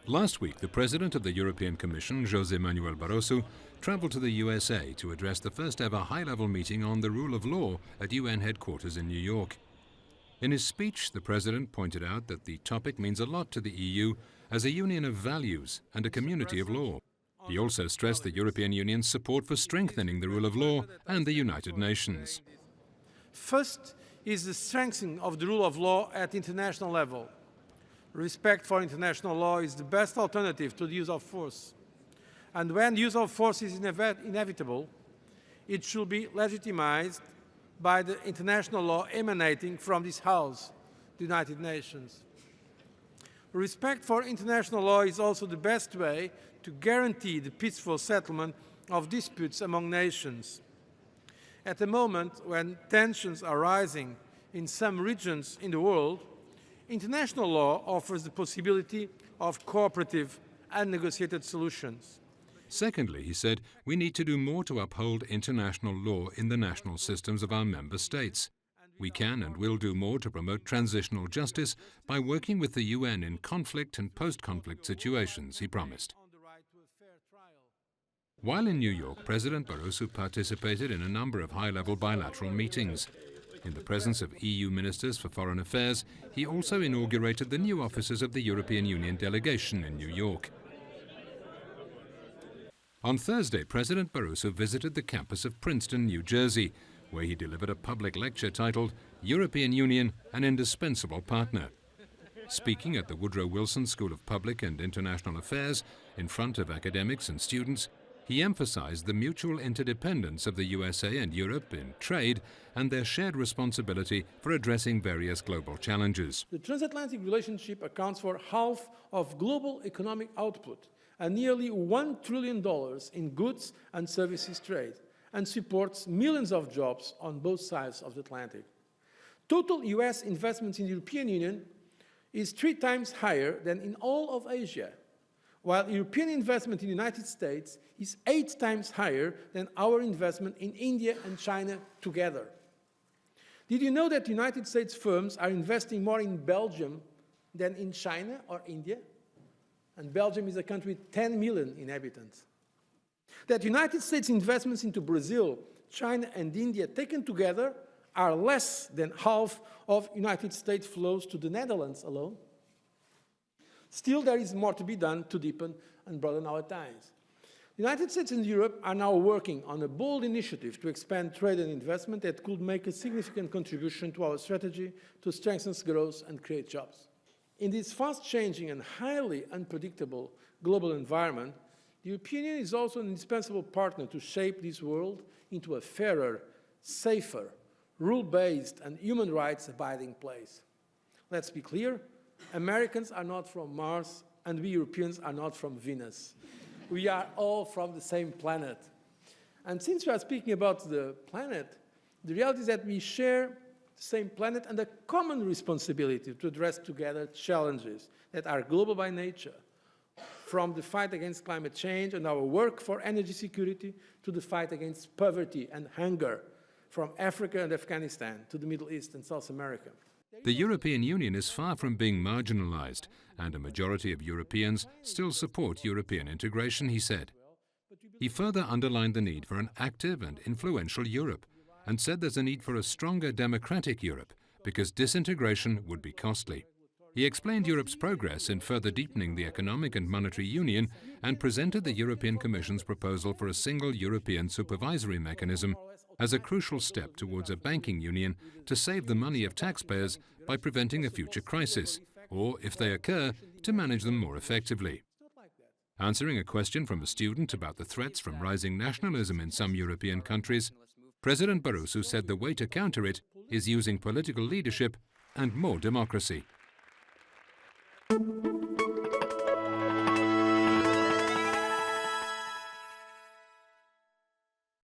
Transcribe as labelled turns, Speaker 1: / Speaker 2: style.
Speaker 1: Last week, the President of the European Commission, José Manuel Barroso, travelled to the USA to address the first ever high-level meeting on the rule of law at UN headquarters in New York. In his speech, the President pointed out that the topic means a lot to the EU as a union of values and a community of law. He also stressed the European Union's support for strengthening the rule of law and the United Nations.
Speaker 2: First is the strengthening of the rule of law at international level. Respect for international law is the best alternative to the use of force. And when use of force is inevitable, it should be legitimized by the international law emanating from this House, the United Nations. Respect for international law is also the best way to guarantee the peaceful settlement of disputes among nations. At a moment when tensions are rising in some regions in the world, international law offers the possibility of cooperative and negotiated solutions.
Speaker 1: Secondly, he said, we need to do more to uphold international law in the national systems of our member states. We can and will do more to promote transitional justice by working with the UN in conflict and post-conflict situations, he promised. While in New York, President Barroso participated in a number of high-level bilateral meetings. In the presence of EU ministers for foreign affairs, he also inaugurated the new offices of the European Union delegation in New York. On Thursday, President Barroso visited the campus of Princeton, New Jersey, where he delivered a public lecture titled European Union, an Indispensable Partner. Speaking at the Woodrow Wilson School of Public and International Affairs in front of academics and students, he emphasized the mutual interdependence of the USA and Europe in trade and their shared responsibility for addressing various global challenges.
Speaker 2: The transatlantic relationship accounts for half of global economic output and nearly $1 trillion in goods and services trade, and supports millions of jobs on both sides of the Atlantic. Total US investments in the European Union is 3 times higher than in all of Asia, while European investment in the United States is 8 times higher than our investment in India and China together. Did you know that United States firms are investing more in Belgium than in China or India? And Belgium is a country with 10 million inhabitants. That United States investments into Brazil, China and India taken together are less than half of United States flows to the Netherlands alone. Still, there is more to be done to deepen and broaden our ties. The United States and Europe are now working on a bold initiative to expand trade and investment that could make a significant contribution to our strategy to strengthen growth and create jobs. In this fast-changing and highly unpredictable global environment, the European Union is also an indispensable partner to shape this world into a fairer, safer, rule-based and human rights-abiding place. Let's be clear, Americans are not from Mars and we Europeans are not from Venus. We are all from the same planet. And since we are speaking about the planet, the reality is that we share the same planet and a common responsibility to address together challenges that are global by nature, from the fight against climate change and our work for energy security to the fight against poverty and hunger, from Africa and Afghanistan to the Middle East and South America.
Speaker 1: The European Union is far from being marginalized, and a majority of Europeans still support European integration, he said. He further underlined the need for an active and influential Europe, and said there's a need for a stronger democratic Europe, because disintegration would be costly. He explained Europe's progress in further deepening the economic and monetary union and presented the European Commission's proposal for a single European supervisory mechanism as a crucial step towards a banking union to save the money of taxpayers by preventing a future crisis, or, if they occur, to manage them more effectively. Answering a question from a student about the threats from rising nationalism in some European countries, President Barroso said the way to counter it is using political leadership and more democracy.